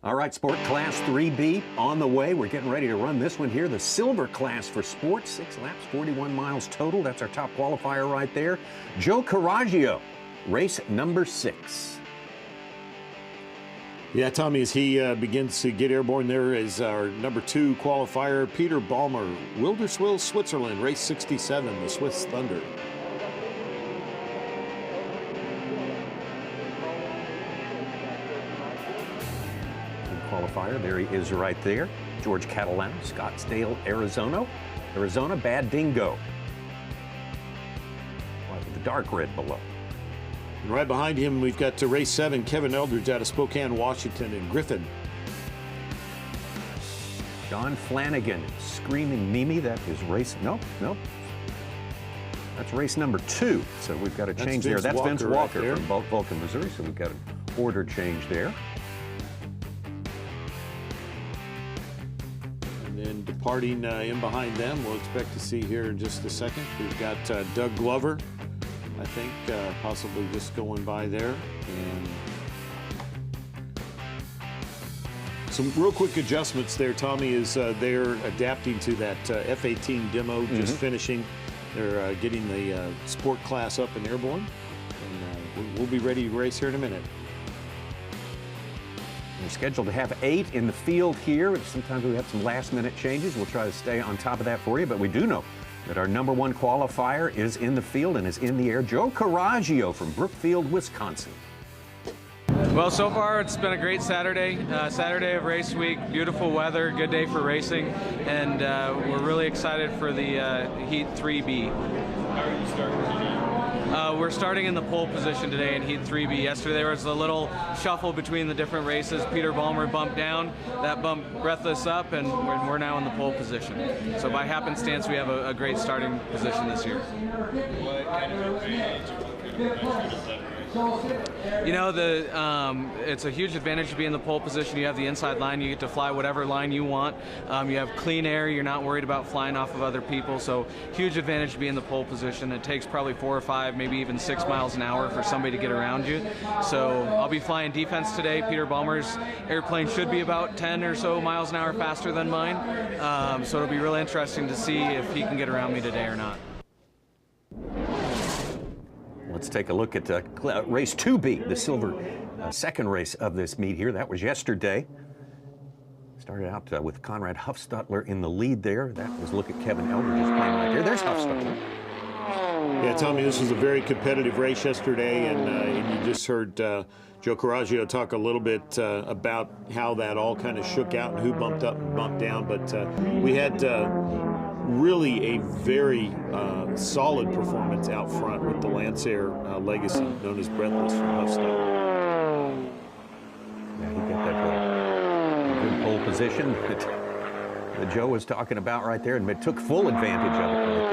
All right, Sport Class 3B on the way. We're getting ready to run this one here, the Silver Class for Sports. 6 laps, 41 miles total. That's our top qualifier right there. Joe Coraggio, race number 6. Yeah, Tommy, as he begins to get airborne, there is our number 2 qualifier, Peter Balmer, Wilderswil, Switzerland, race 67, the Swiss Thunder. Qualifier, there he is right there. George Catalano, Scottsdale, Arizona. Bad Dingo. With the dark red below. And right behind him, we've got to race 7, Kevin Eldridge out of Spokane, Washington, and Griffin. John Flanagan, Screaming Mimi, that is race, no. That's race number 2, so we've got a change there. That's Vince Walker right from Vulcan, Missouri, so we've got an order change there. And then departing in behind them, we'll expect to see here in just a second. We've got Doug Glover, I think, possibly just going by there. And some real quick adjustments there, Tommy, is they're adapting to that F-18 demo, just finishing. They're getting the sport class up and airborne. And we'll be ready to race here in a minute. We're scheduled to have 8 in the field here. Sometimes we have some last-minute changes. We'll try to stay on top of that for you, but we do know that our number 1 qualifier is in the field and is in the air. Joe Coraggio from Brookfield, Wisconsin. Well, so far it's been a great Saturday. Saturday of race week, beautiful weather, good day for racing, and we're really excited for the Heat 3B. How are you starting today? We're starting in the pole position today in Heat 3B. Yesterday there was a little shuffle between the different races. Peter Balmer bumped down, that bumped Breathless up, and we're now in the pole position. So by happenstance, we have a great starting position this year. What kind of advantage or what kind of pressure does that raise? You know, it's a huge advantage to be in the pole position. You have the inside line. You get to fly whatever line you want. You have clean air. You're not worried about flying off of other people. So huge advantage to be in the pole position. It takes probably 4 or 5, maybe even 6 miles an hour for somebody to get around you. So I'll be flying defense today. Peter Balmer's airplane should be about 10 or so miles an hour faster than mine. So it'll be really interesting to see if he can get around me today or not. Let's take a look at race 2B, the silver second race of this meet here. That was yesterday. Started out with Conrad Huffstutler in the lead there. That was, look at Kevin Eldridge's plane right there. There's Huffstutler. Yeah, Tommy, this was a very competitive race yesterday, and you just heard Joe Coraggio talk a little bit about how that all kind of shook out and who bumped up and bumped down. But we had really a very solid performance out front with the Lancer legacy known as Breathless from Huffstutler. Yeah, he got that good pole position that Joe was talking about right there, and took full advantage of it right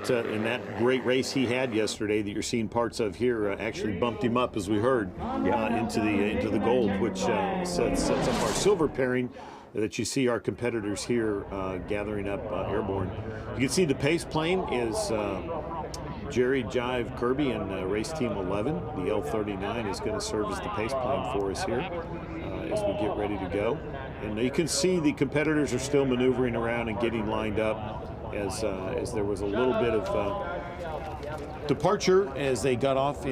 there. And that great race he had yesterday that you're seeing parts of here actually bumped him up, as we heard, into the gold, which sets up our silver pairing that you see our competitors here gathering up airborne. You can see the pace plane is Jerry Jive Kirby and race team 11. The L39 is going to serve as the pace plane for us here as we get ready to go. And you can see the competitors are still maneuvering around and getting lined up as there was a little bit of departure as they got off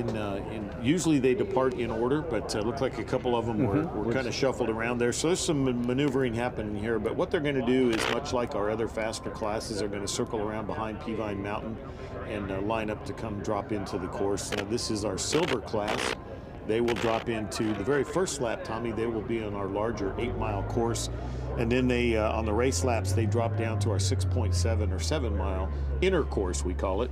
usually they depart in order, but it looked like a couple of them were kind of shuffled around there. So there's some maneuvering happening here, but what they're going to do is, much like our other faster classes, they're going to circle around behind Peavine Mountain and line up to come drop into the course. Now, this is our silver class. They will drop into the very first lap, Tommy. They will be on our larger 8-mile course. And then they, on the race laps, they drop down to our 6.7 or 7-mile inner course, we call it,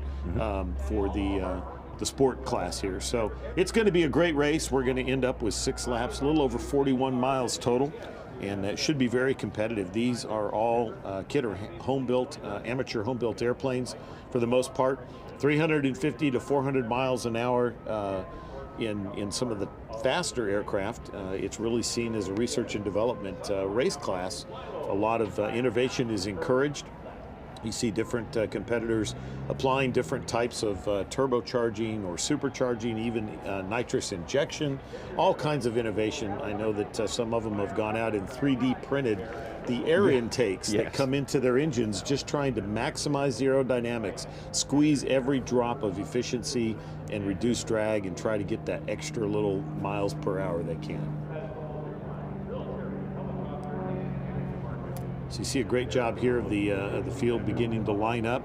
for the sport class here. So it's going to be a great race. We're going to end up with 6 laps, a little over 41 miles total, and that should be very competitive. These are all Kidder home-built, amateur home-built airplanes for the most part, 350 to 400 miles an hour. In some of the faster aircraft, it's really seen as a research and development race class. A lot of innovation is encouraged. You see different competitors applying different types of turbocharging or supercharging, even nitrous injection, all kinds of innovation. I know that some of them have gone out and 3D printed the air intakes that come into their engines, just trying to maximize the aerodynamics, squeeze every drop of efficiency and reduce drag and try to get that extra little miles per hour they can. So you see a great job here of the field beginning to line up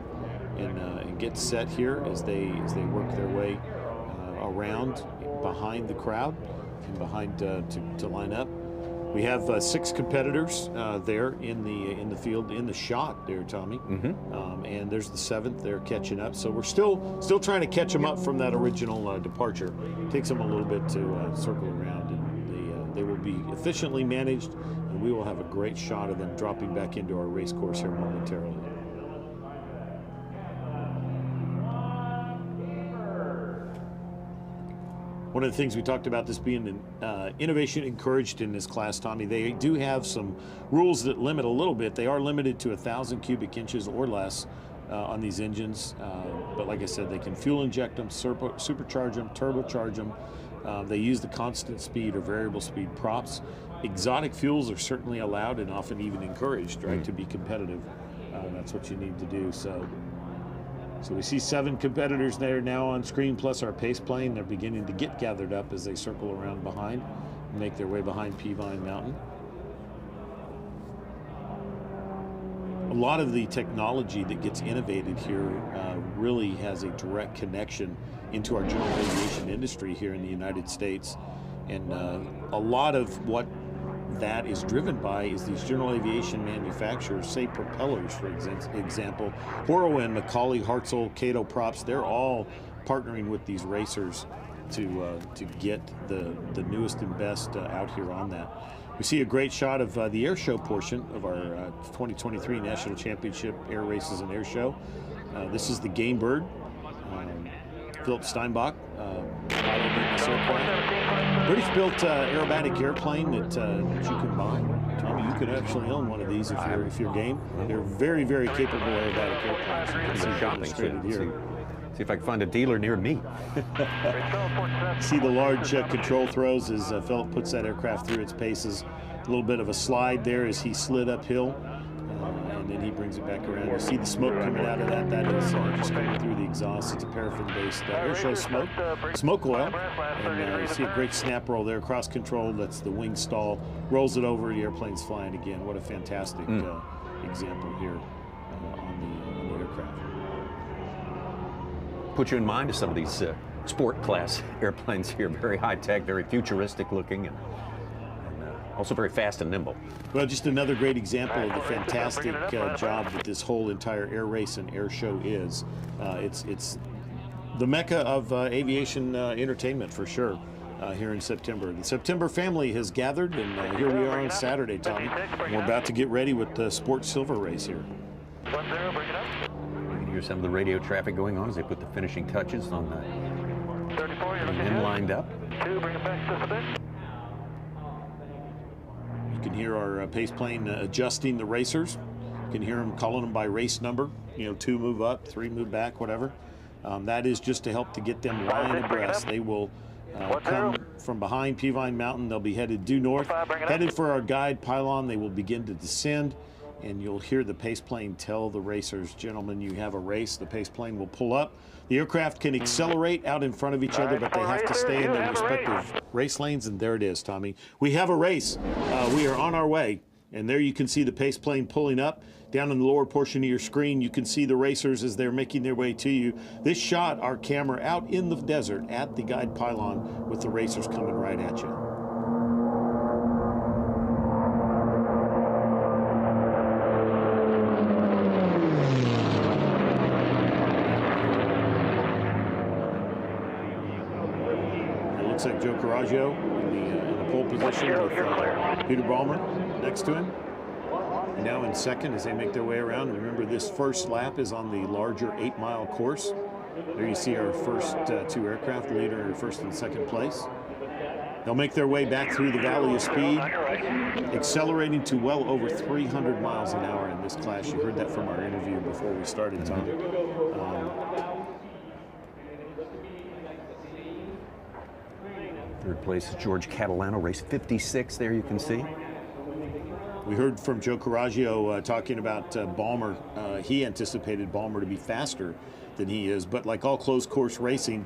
and get set here as they work their way around behind the crowd and behind to line up. We have 6 competitors there in the field, in the shot there, Tommy. And there's the 7th. They're catching up. So we're still trying to catch them up from that original departure. Takes them a little bit to circle around, and they will be efficiently managed. And we will have a great shot of them dropping back into our race course here momentarily. One of the things we talked about this being innovation encouraged in this class, Tommy, they do have some rules that limit a little bit. They are limited to 1,000 cubic inches or less on these engines. But like I said, they can fuel inject them, supercharge them, turbocharge them. They use the constant speed or variable speed props. Exotic fuels are certainly allowed and often even encouraged, right, to be competitive. That's what you need to do. So we see 7 competitors there now on screen, plus our pace plane. They're beginning to get gathered up as they circle around behind and make their way behind Peavine Mountain. A lot of the technology that gets innovated here really has a direct connection into our general aviation industry here in the United States. And a lot of what that is driven by is these general aviation manufacturers, say propellers, for example. Horowin, Macaulay, Hartzell, Cato Props, they're all partnering with these racers to get the newest and best out here on that. We see a great shot of the air show portion of our 2023 National Championship Air Races and Air Show. This is the Game Bird. Philip Steinbach piloting this airplane. British-built aerobatic airplane that you can buy. Tommy, you could actually own one of these if you're game. They're very, very capable aerobatic airplanes. You can see them here. See if I can find a dealer near me. See the large control throws as Philip puts that aircraft through its paces. A little bit of a slide there as he slid uphill. And then he brings it back around. You see the smoke coming out of that. That is just coming through the exhaust. It's a paraffin-based air show smoke oil. And you see a great snap roll there, cross control. That's the wing stall. Rolls it over, the airplane's flying again. What a fantastic example here on the aircraft. Put you in mind of some of these sport class airplanes here. Very high tech, very futuristic looking, and also very fast and nimble. Well, just another great example of the fantastic job that this whole entire air race and air show is. It's the mecca of aviation entertainment for sure here in September. The September family has gathered, and here we are on Saturday, Tommy. We're about to get ready with the Sports Silver race here. 10, bring it up. You can hear some of the radio traffic going on as they put the finishing touches on the 34, you're looking men good. lined up. 2, bring it back just a bit. You can hear our pace plane adjusting the racers. You can hear them calling them by race number. 2 move up, 3 move back, whatever. That is just to help to get them line abreast. They will come from behind Peavine Mountain. They'll be headed due north. Headed for our guide pylon. They will begin to descend, and you'll hear the pace plane tell the racers, gentlemen, you have a race. The pace plane will pull up. The aircraft can accelerate out in front of each other, but they have to stay in their respective race lanes, and there it is, Tommy. We have a race. We are on our way, and there you can see the pace plane pulling up. Down in the lower portion of your screen, you can see the racers as they're making their way to you. This shot, our camera out in the desert at the guide pylon with the racers coming right at you. Looks like Joe Coraggio in the pole position with Peter Ballmer next to him. And now in second as they make their way around. Remember, this first lap is on the larger 8-mile course. There you see our first 2 aircraft, leader in first and second place. They'll make their way back through the Valley of Speed, accelerating to well over 300 miles an hour in this class. You heard that from our interview before we started, Tom. Third place is George Catalano, race 56 there you can see. We heard from Joe Coraggio talking about Balmer. He anticipated Balmer to be faster than he is, but like all closed course racing,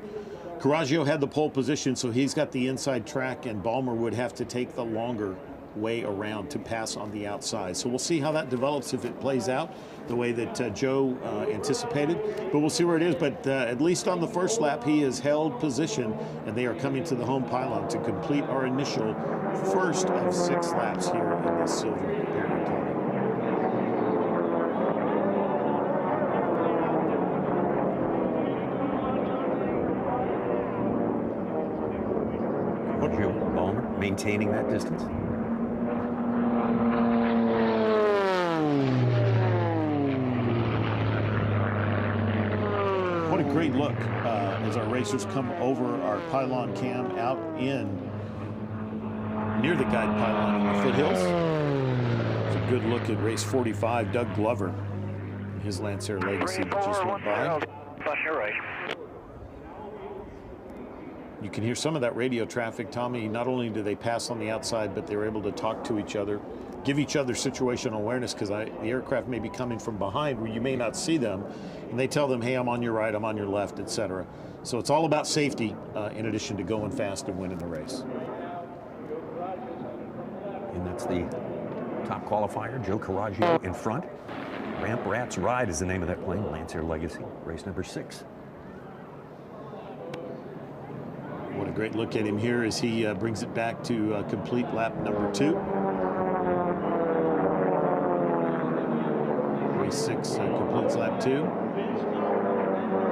Coraggio had the pole position, so he's got the inside track, and Balmer would have to take the longer way around to pass on the outside. So we'll see how that develops if it plays out the way that Joe anticipated, but we'll see where it is. But at least on the first lap, he has held position, and they are coming to the home pylon to complete our initial first of 6 laps here in this silver pairing, Tommy. Joe Balmer maintaining that distance. What a great look as our racers come over our pylon cam out in near the guide pylon in the foothills. It's a good look at race 45, Doug Glover, and his Lancer Legacy that just went by. You can hear some of that radio traffic, Tommy. Not only do they pass on the outside, but they're able to talk to each other, give each other situational awareness, because the aircraft may be coming from behind where you may not see them, and they tell them, hey, I'm on your right, I'm on your left, etc. So it's all about safety in addition to going fast and winning the race. And that's the top qualifier, Joe Coraggio in front. Ramp Rats Ride is the name of that plane, Lancer Legacy, race number 6. What a great look at him here as he brings it back to complete lap number 2. Race 6 completes lap 2.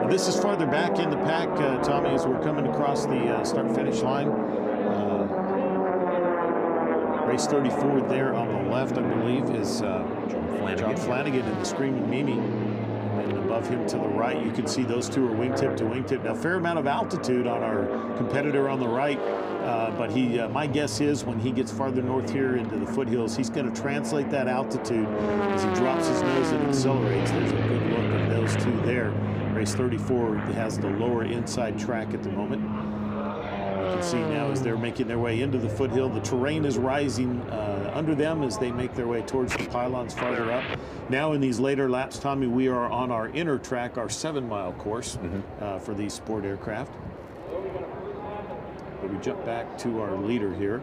Now this is farther back in the pack, Tommy, as we're coming across the start-finish line. Race 34 there on the left, I believe, is John Flanagan in the Screaming Mimi. And above him to the right, you can see those two are wingtip to wingtip. Now, a fair amount of altitude on our competitor on the right, but my guess is when he gets farther north here into the foothills, he's going to translate that altitude as he drops his nose and accelerates. There's a good look at those two there. Race 34 has the lower inside track at the moment. You can see now as they're making their way into the foothill, the terrain is rising under them as they make their way towards the pylons farther up. Now in these later laps, Tommy, we are on our inner track, our 7-mile course for these sport aircraft. But we jump back to our leader here.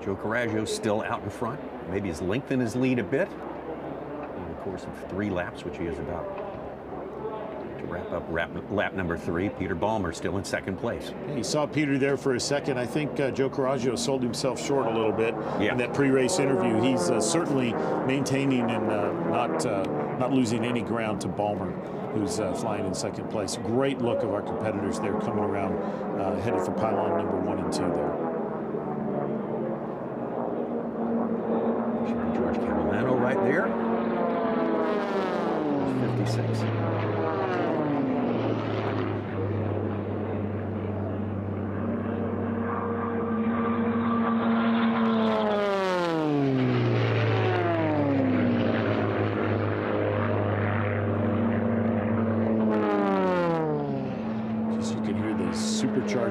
Joe Coraggio still out in front. Maybe he's lengthened his lead a bit in the course of 3 laps, which he is about to wrap up lap number 3. Peter Balmer still in second place. You saw Peter there for a second. I think Joe Coraggio sold himself short a little bit in that pre-race interview. He's certainly maintaining and not losing any ground to Balmer, who's flying in second place. Great look of our competitors there coming around, headed for pylon number 1 and 2 there. George Catalano right there. 56.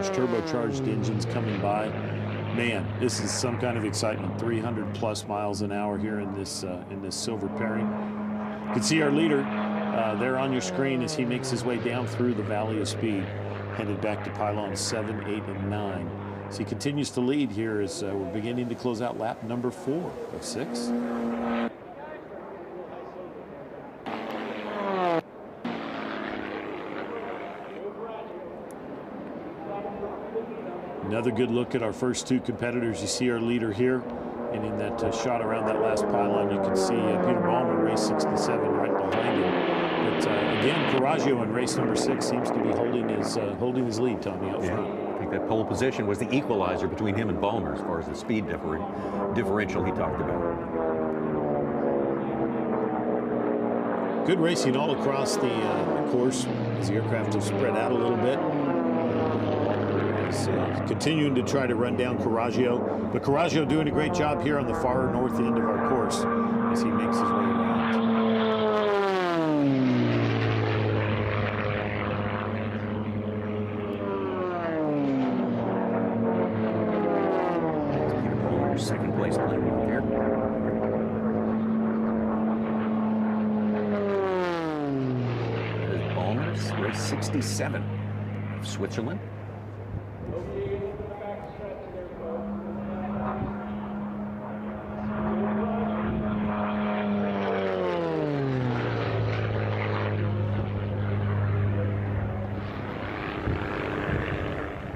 Turbocharged engines coming by. Man, this is some kind of excitement. 300 plus miles an hour here in this silver pairing. You can see our leader there on your screen as he makes his way down through the Valley of Speed, headed back to pylons 7, 8, and 9. So he continues to lead here as we're beginning to close out lap number 4 of 6. Another good look at our first 2 competitors. You see our leader here, and in that shot around that last pylon, you can see Peter Balmer, race 67, right behind him. But again, Coraggio in race number 6 seems to be holding his lead, Tommy, out front. I think that pole position was the equalizer between him and Balmer as far as the speed differential he talked about. Good racing all across the course as the aircraft have spread out a little bit. Continuing to try to run down Coraggio, but Coraggio doing a great job here on the far north end of our course as he makes his way around. Second place plane right there. That is Ballmer's race 67 of Switzerland.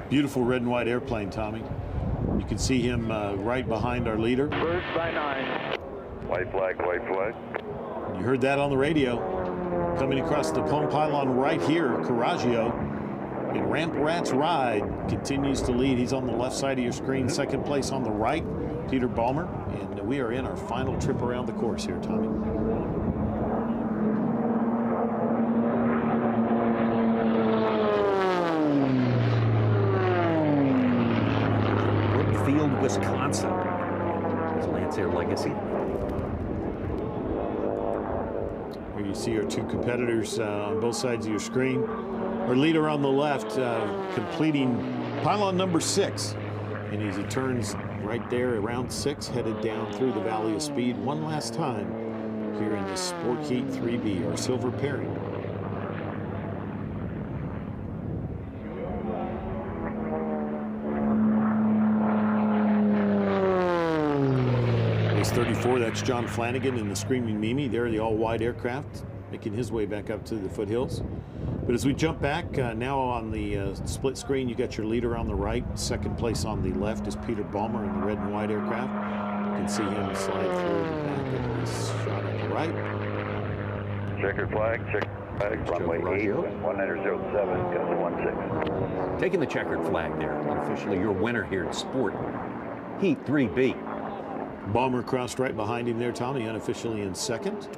Beautiful red and white airplane, Tommy. You can see him right behind our leader. Birds by 9. White flag, white flag. You heard that on the radio. Coming across the home pylon right here, Coraggio. And Ramp Rat's Ride continues to lead. He's on the left side of your screen. Second place on the right, Peter Ballmer. And we are in our final trip around the course here, Tommy. Wisconsin. His Lancer legacy. Here you see our two competitors on both sides of your screen. Our leader on the left completing pylon number 6. And as he turns right there around 6, headed down through the Valley of Speed one last time here in this Sport Heat 3B, our silver pairing. Race 34, that's John Flanagan in the Screaming Mimi. There, the all-wide aircraft, making his way back up to the foothills. But as we jump back, now on the split screen, you got your leader on the right. Second place on the left is Peter Ballmer in the red and white aircraft. You can see him slide through the back of his shot on the right. Checkered flag, runway 8, 1907, gust 16. Taking the checkered flag there. Unofficially your winner here at Sport Heat 3B. Ballmer crossed right behind him there, Tommy, unofficially in second.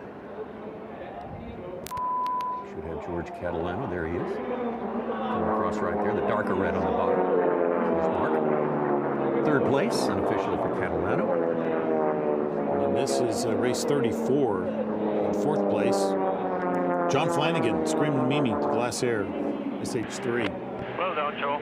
Should have George Catalano. There he is. Coming across right there, the darker red on the bottom. Here's Mark. Third place, unofficially for Catalano. And this is race 34 in fourth place. John Flanagan, Screaming Mimi, Glass Air, SH3. Well done, Joe.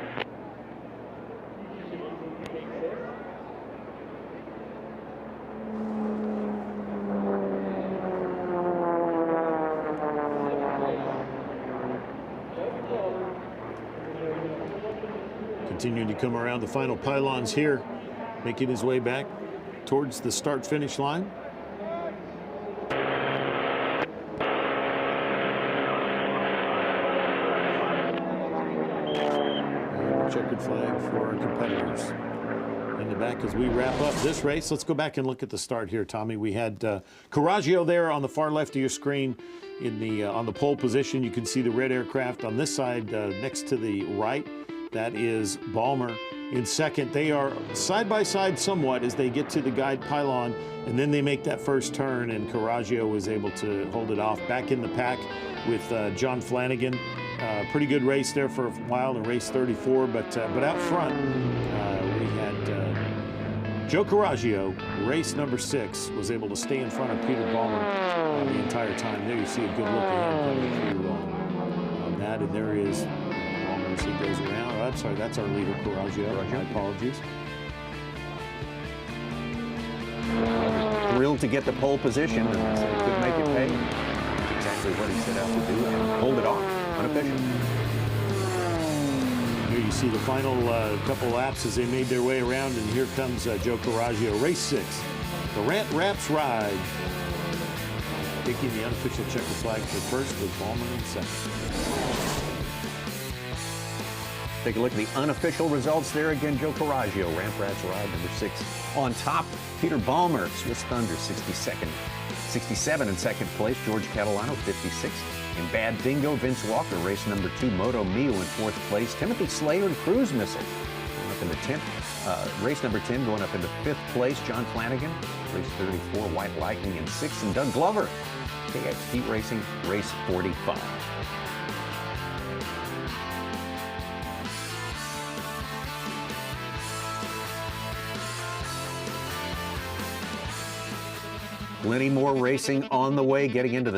Continuing to come around the final pylons here, making his way back towards the start-finish line. And the checkered flag for our competitors. In the back as we wrap up this race, let's go back and look at the start here, Tommy. We had Coraggio there on the far left of your screen in the on the pole position. You can see the red aircraft on this side next to the right. That is Ballmer in second. They are side by side somewhat as they get to the guide pylon, and then they make that first turn, and Coraggio was able to hold it off. Back in the pack with John Flanagan. Pretty good race there for a while in race 34, but out front we had Joe Coraggio, race number 6, was able to stay in front of Peter Ballmer the entire time. There you see a good look at him coming through on that, and there is as he goes around. Oh, I'm sorry, that's our leader, Coraggio. My apologies. Thrilled to get the pole position. And said he could make it pay. That's exactly what he set out to do and hold it off. Unofficial. Here you see the final couple laps as they made their way around, and here comes Joe Coraggio, race 6. The Rant Raps Ride. Taking the unofficial checker flag for first with Ballmer in second. Take a look at the unofficial results there. Again, Joe Coraggio, Ramp Rats Ride, number 6. On top, Peter Ballmer, Swiss Thunder, 67 in second place. George Catalano, 56. And Bad Dingo, Vince Walker, race number 2. Moto Mio in fourth place. Timothy Slayer and Cruise Missile going up into 10th. Race number 10 going up into 5th place. John Flanagan, race 34. White Lightning in 6th. And Doug Glover, KX Heat Racing, race 45. Plenty more racing on the way, getting into the